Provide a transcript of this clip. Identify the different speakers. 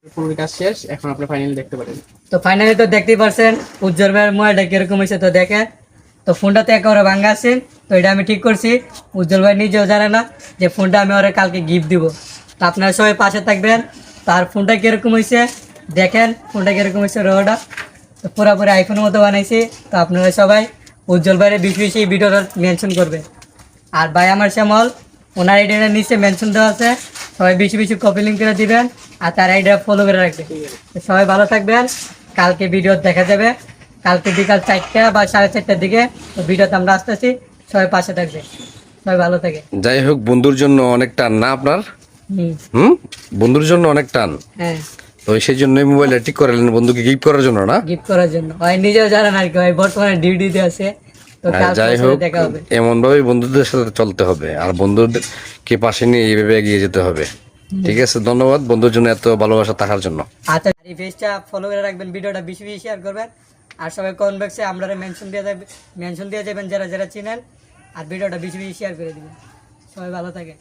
Speaker 1: পুরো কাজ শেষ, এখন আপনি ফাইনালি দেখতে পারেন।
Speaker 2: তো ফাইনালি তো দেখতেই পারছেন উজ্জ্বল ভাইয়ের মোবাইলটা কিরকম হয়েছে। তো দেখেন, তো ফোনটা তো একেবারে ভাঙ্গা আছে। তো এটা আমি ঠিক করছি, উজ্জ্বল ভাই নিজেও জানে না যে ফোনটা আমি ওরা কালকে গিফট দিব। তো আপনারা সবাই পাশে থাকবেন। তার ফোনটা কিরকম হয়েছে দেখেন, ফোনটা কিরকম হয়েছে রোটা। তো পুরোপুরি আইফোনের মতো বানাইছি। তো আপনারা সবাই উজ্জ্বল ভাইয়ের বেশি বেশি ভিডিওটা মেনশন করবে। আর ভাই আমার শ্যামল, ওনার আইডিয়াটা নিচে মেনশন দেওয়া আছে, সবাই বেশি বেশি কপি লিঙ্ক করে দিবেন আর তার আইডিয়া ফলো করে রাখবেন। তো সবাই ভালো থাকবেন, কালকে ভিডিও দেখা যাবে কালকে বিকাল 4টা বা 4:30টার দিকে। তো ভিডিওতে আমরা আসতেছি, সবাই পাশে থাকবে, সবাই ভালো থাকে।
Speaker 3: যাই হোক, বন্ধুর জন্য অনেক টান না আপনার?
Speaker 2: হুম,
Speaker 3: হুম, বন্ধুর জন্য অনেক টান।
Speaker 2: হ্যাঁ,
Speaker 3: তো সেই জন্য মোবাইলটা ঠিক করালেন বন্ধুকে গিফট করার জন্য না?
Speaker 2: গিফট করার জন্য। ভাই নিজেও জানেন আর কি, ভাই বর্তমানে ডিউটিতে আছে। তো
Speaker 3: আর
Speaker 2: কালকে
Speaker 3: যাই
Speaker 2: ওর সাথে
Speaker 3: হোক,
Speaker 2: দেখা হবে।
Speaker 3: এমন ভাবে বন্ধুদের সাথে চলতে হবে আর বন্ধুদেরকে পাশে নিয়ে এইভাবে এগিয়ে যেতে হবে। ঠিক আছে, ধন্যবাদ বন্ধুর জন্য এত ভালোবাসা থাকার জন্য।
Speaker 2: আচ্ছা, এই পেজটা ফলো করে রাখবেন, ভিডিওটা বেশি বেশি শেয়ার করবেন। আর সবাই কমেন্ট বক্সে আমরা মেনশন দিয়ে যাবেন যারা যারা চিনেন। আর ভিডিওটা বেশি বেশি শেয়ার করে দিবেন। সবাই ভালো থাকে।